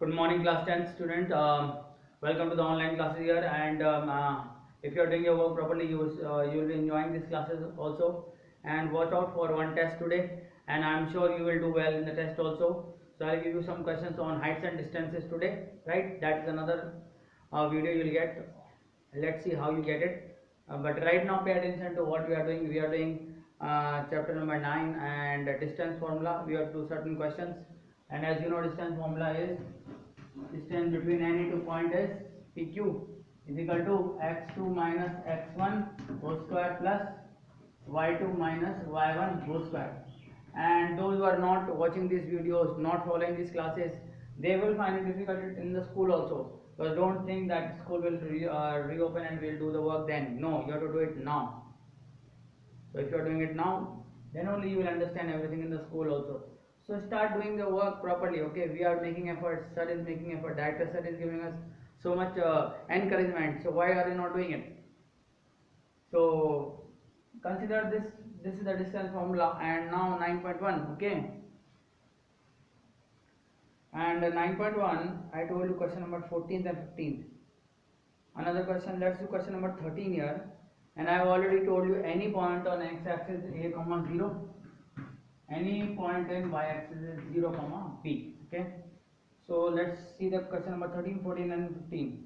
Good morning, class 10 student. Welcome to the online classes here. And if you are doing your work properly, you will be enjoying these classes also. And watch out for one test today. And I'm sure you will do well in the test also. So I'll give you some questions on heights and distances today. Right? That is another video you'll get. Let's see how you get it. But right now, pay attention to what we are doing. We are doing chapter number 9 and distance formula. We have to do certain questions. And as you know, distance formula is distance between any two points is PQ is equal to x2 minus x1 whole square plus y2 minus y1 whole square. And those who are not watching these videos, not following these classes, they will find it difficult in the school also. So don't think that school will reopen and will do the work then. No, you have to do it now. So if you are doing it now, then only you will understand everything in the school also. So start doing the work properly. Okay, we are making efforts. Sir is making effort. Director sir is giving us so much encouragement. So why are you not doing it? So consider this. This is the distance formula, and now 9.1. Okay, and 9.1. I told you question number 14th and 15th. Another question. Let's do question number 13 here. And I have already told you any point on x-axis a comma 0. Any point in y-axis is 0 comma b. Okay, so let's see the question number 13, 14 and 15.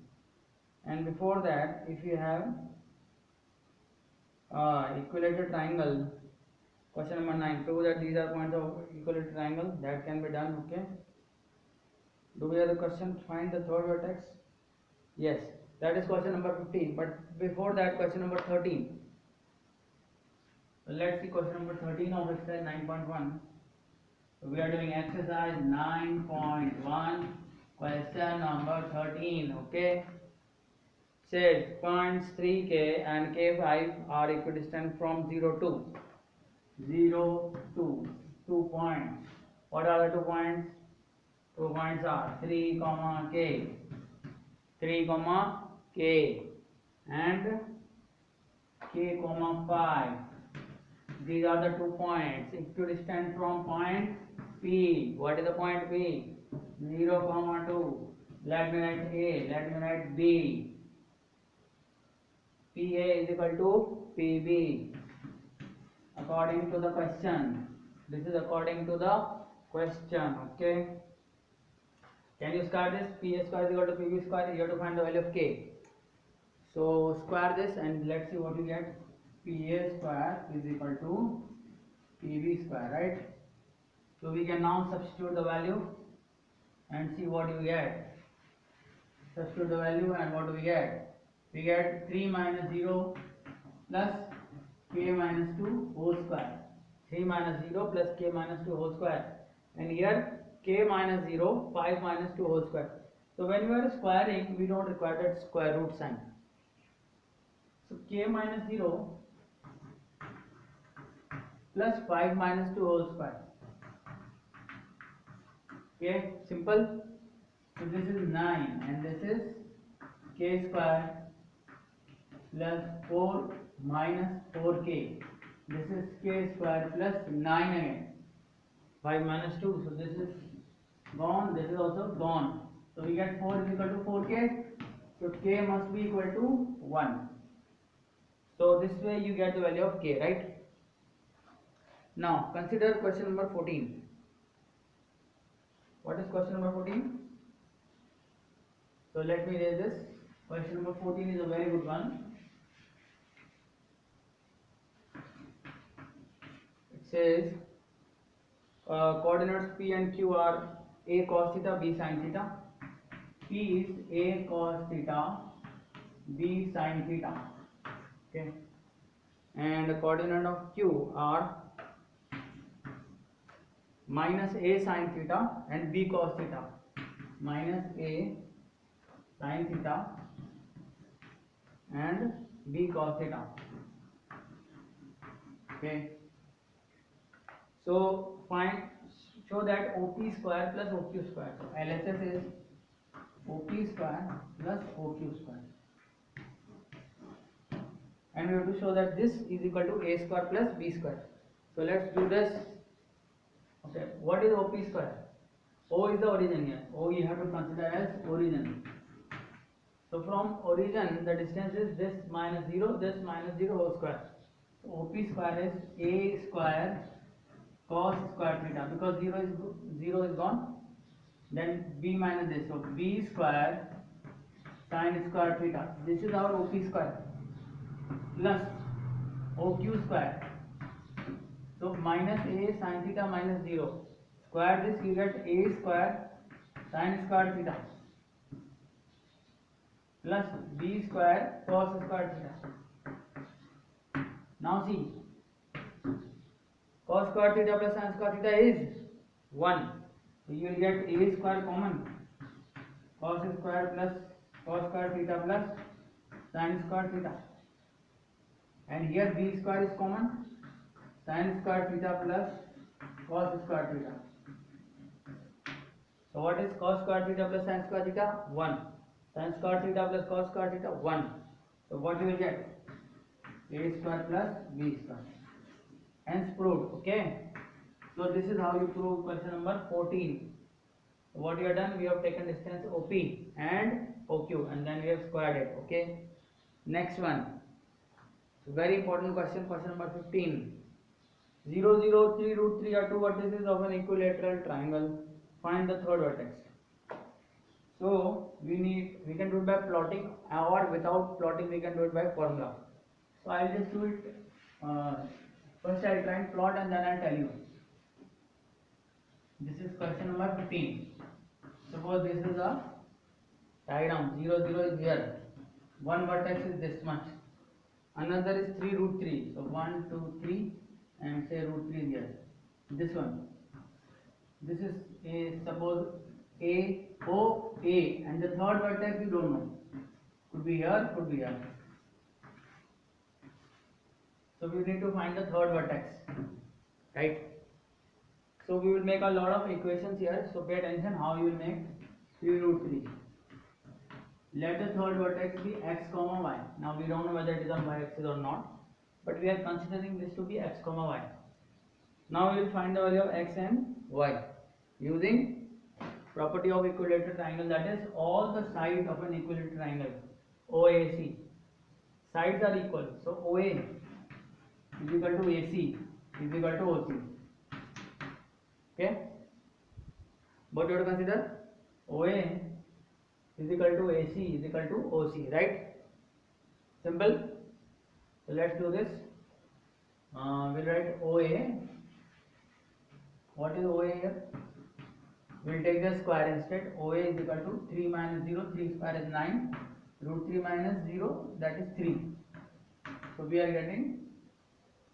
And before that, if you have equilateral triangle, question number 9, prove that these are points of equilateral triangle. That can be done. Okay, do we have the question? Find the third vertex. Yes, that is question number 15. But before that, question number 13. So let's see question number 13 of exercise 9.1. So we are doing exercise 9.1, question number 13. Okay, says points 3k and k5 are equidistant from 0 to 2 points. What are the 2 points? 2 points are 3 comma k, 3 comma k, and k comma 5. These are the 2 points equidistant from point P. What is the point P? 0 comma 2. Let me write A. Let me write B. PA is equal to PB. According to the question. This is according to the question. Okay. Can you square this? PA square is equal to PB square. You have to find the value of K. So square this and let's see what you get. PA square is equal to PB square, right? So we can now substitute the value and see what you get. Substitute the value and what do we get? We get 3 minus 0 plus k minus 2 whole square. 3 minus 0 plus k minus 2 whole square. And here k minus 0, 5 minus 2 whole square. So when we are squaring, we don't require that square root sign. So k minus 0 plus 5 minus 2 whole square. Okay, simple. So this is 9 and this is k square plus 4 minus 4k. This is k square plus 9 again. 5 minus 2. So this is gone. This is also gone. So we get 4 is equal to 4k. So k must be equal to 1. So this way you get the value of k, right? Now consider question number 14. What is question number 14? So let me raise this. Question number 14 is a very good one. It says coordinates P and Q are A cos theta, B sin theta. P is A cos theta, B sin theta. Okay. And the coordinate of Q are minus A sin theta and B cos theta. Minus A sin theta and B cos theta. Okay. So show that OP square plus OQ square. So LHS is OP square plus OQ square. And we have to show that this is equal to A square plus B square. So let's do this. Okay, what is OP square? O is the origin here. O you have to consider as origin. So from origin the distance is this minus 0, this minus 0 whole square. So OP square is A square cos square theta, because 0 is gone. Then B minus this, so B square sin square theta. This is our OP square plus OQ square. So minus A sin theta minus 0. Square this, you get A square sin square theta plus B square cos square theta. Now see, cos square theta plus sin square theta is 1. So you will get A square common, cos square plus cos square theta plus sin square theta. And here B square is common, sin square theta plus cos square theta. So what is cos square theta plus sin square theta? 1. Sin square theta plus cos square theta 1. So what you will get? A square plus B square. Hence proved. Okay. So this is how you prove question number 14. So what we have done? We have taken distance OP and OQ and then we have squared it. Okay. Next one. Very important question. Question number 15. 0, 0, 3, root 3 are two vertices of an equilateral triangle. Find the third vertex. So we can do it by plotting, or without plotting we can do it by formula. So I'll just do it. First I'll try and plot and then I'll tell you. This is question number 15. Suppose this is a diagram. 0, 0 is here. One vertex is this much. Another is 3, root 3. So 1, 2, 3 and say root 3 is here. This one. This is suppose A, O, A, and the third vertex you don't know. Could be here, could be here. So we need to find the third vertex, right? So we will make a lot of equations here. So pay attention how you will make 3 root 3. Let the third vertex be x comma y. Now we don't know whether it is on y axis or not, but we are considering this to be x comma y. Now we will find the value of x and y using property of equilateral triangle, that is all the sides of an equilateral triangle OAC. Sides are equal, so OA is equal to AC is equal to OC. Okay, but you have to consider OA is equal to AC is equal to OC, right? Simple. So let's do this. We'll write OA. What is OA here? We'll take the square instead. OA is equal to 3 minus 0, 3 square is 9, root 3 minus 0, that is 3. So we are getting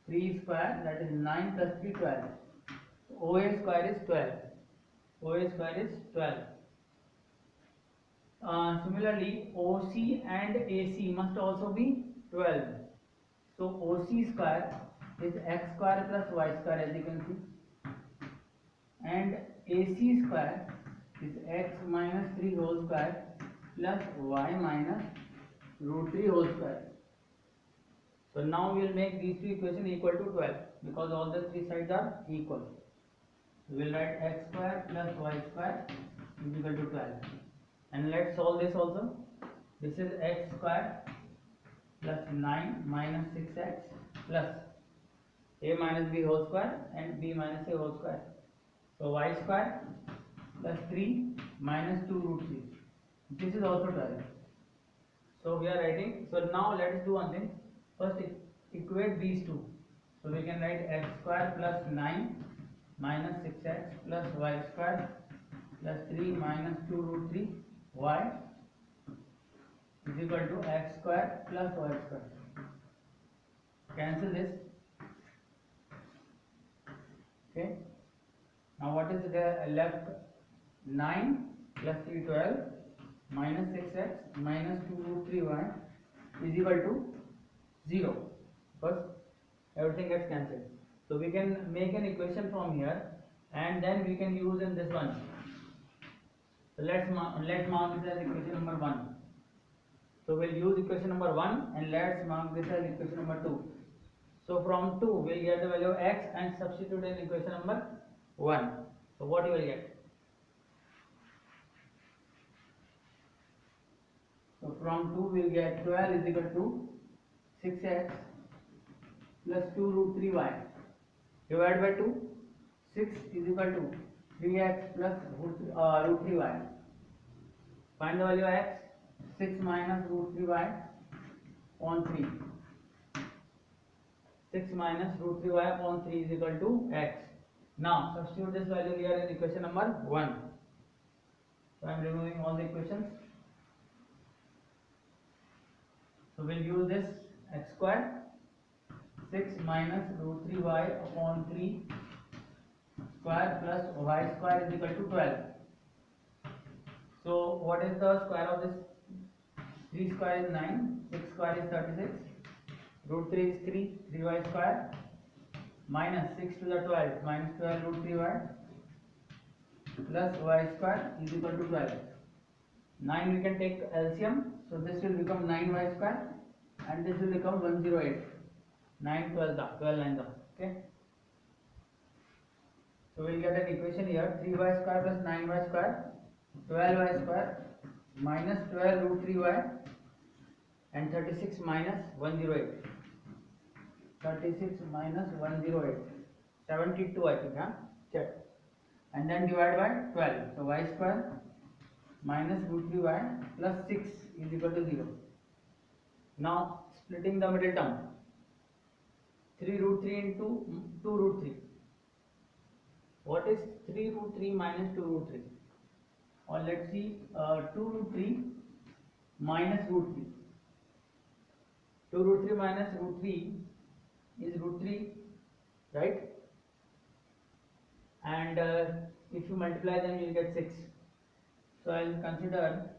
3 square, that is 9 plus 3, 12. So OA square is 12. OA square is 12. Similarly, OC and AC must also be 12. So OC square is x square plus y square, as you can see, and AC square is x minus 3 whole square plus y minus root 3 whole square. So now we will make these two equations equal to 12 because all the three sides are equal. We will write x square plus y square is equal to 12. And let's solve this also. This is x square plus 9 minus 6x plus a minus b whole square and b minus a whole square. So y square plus 3 minus 2 root 3. This is also 12. So we are writing. So now let us do one thing. First equate these two. So we can write x square plus 9 minus 6x plus y square plus 3 minus 2 root 3 y is equal to x square plus y square. Cancel this. Okay. Now what is there left? 9 plus 3 12 minus 6x minus 2 root 3y is equal to 0. First everything gets cancelled. So we can make an equation from here and then we can use in this one. So let's mark this as equation number 1. So we'll use equation number 1 and let's mark this as equation number 2. So from 2 we'll get the value of x and substitute in equation number 1. So what you will get? from 2 we'll get 12 is equal to 6x plus 2 root 3y divided by 2. 6 is equal to 3x plus root 3y. Find the value of x. 6 minus root 3y upon 3. 6 minus root 3y upon 3 is equal to x. Now substitute this value here in equation number 1. So I am removing all the equations. So we'll use this x square. 6 minus root 3y upon 3 square plus y square is equal to 12. So what is the square of this? 3 square is 9, 6 square is 36, root 3 is 3, 3y square, minus 6 to the 12, minus 12 root 3y, plus y square is equal to 12. 9 we can take LCM, so this will become 9y square and this will become 108. 9 12 9 okay. So we'll get an equation here, 3y square plus 9y square, 12y square minus 12 root 3y and 36 minus 108. 36 minus 108. 72 I think, huh? Check. And then divide by 12. So y square minus root 3y plus 6 is equal to 0. Now splitting the middle term. 3 root 3 into 2 root 3. What is 3 root 3 minus 2 root 3? Or let's see, 2 root 3 minus root 3. 2 root 3 minus root 3 is root 3, right? And if you multiply them, you will get 6. So I will consider,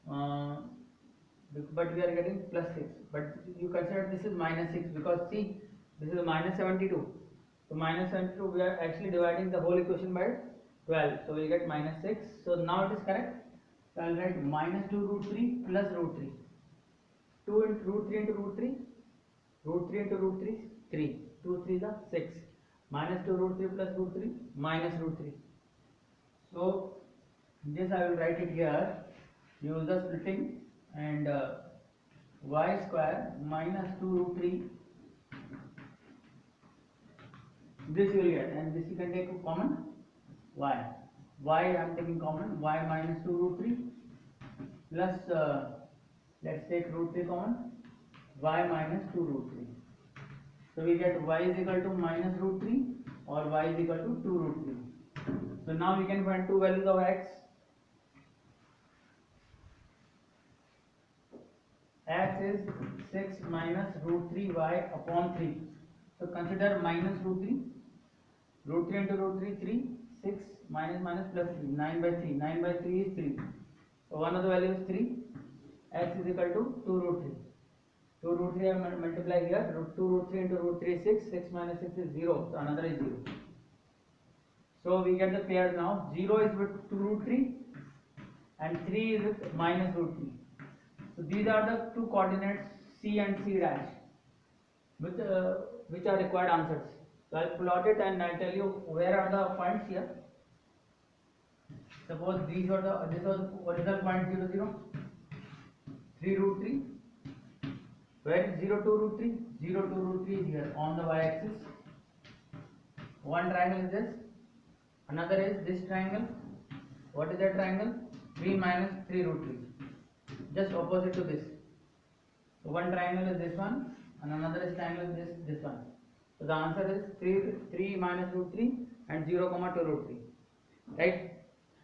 but we are getting plus 6. But you consider this is minus 6 because see, this is minus 72. So minus 72, we are actually dividing the whole equation by 12. So we will get minus 6. So now it is correct. So I will write minus 2 root 3 plus root 3. 2 into root 3 into root 3. Root 3 into root 3 is 3. 2 3 is 6. Minus 2 root 3 plus root 3 minus root 3. So this I will write it here. Use the splitting and y square minus 2 root 3. This you will get, and this you can take common y. Y I am taking common, y minus 2 root 3 plus let's take root 3 common, y minus 2 root 3. So we get y is equal to minus root 3 or y is equal to 2 root 3. So now we can find two values of x. X is 6 minus root 3y upon 3. So consider minus root 3. Root 3 into root 3, 3, 6 minus minus plus 3, 9 by 3. 9 by 3 is 3. So one of the value is 3. X is equal to 2 root 3. 2 root 3 I multiply here. 2 root 3 into root 3 is 6. 6 minus 6 is 0. So another is 0. So we get the pair now. 0 is with 2 root 3 and 3 is with minus root 3. So these are the two coordinates C and C dash with which are required answers. So I'll plot it and I'll tell you where are the points here. Suppose these are the this was original point 0 0. 3 root 3. Where is 0 2 root 3? 0 2 root 3 is here on the y axis. One triangle is this. Another is this triangle. What is that triangle? 3 minus 3 root 3. Just opposite to this. So one triangle is this one and another is triangle is this one. So the answer is 3 minus root 3 and 0 comma 2 root 3. Right?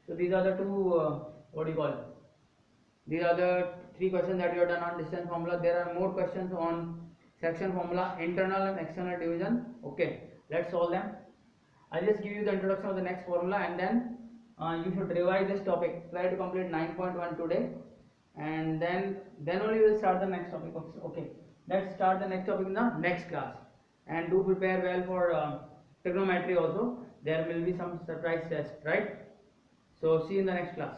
So these are the two what do you call it? These are the three questions that you have done on distance formula. There are more questions on section formula, internal and external division. Okay, let's solve them. I'll just give you the introduction of the next formula and then you should revise this topic. Try to complete 9.1 today and then only we will start the next topic. Okay, let's start the next topic in the next class. And do prepare well for trigonometry also. There will be some surprise test, right? So see you in the next class.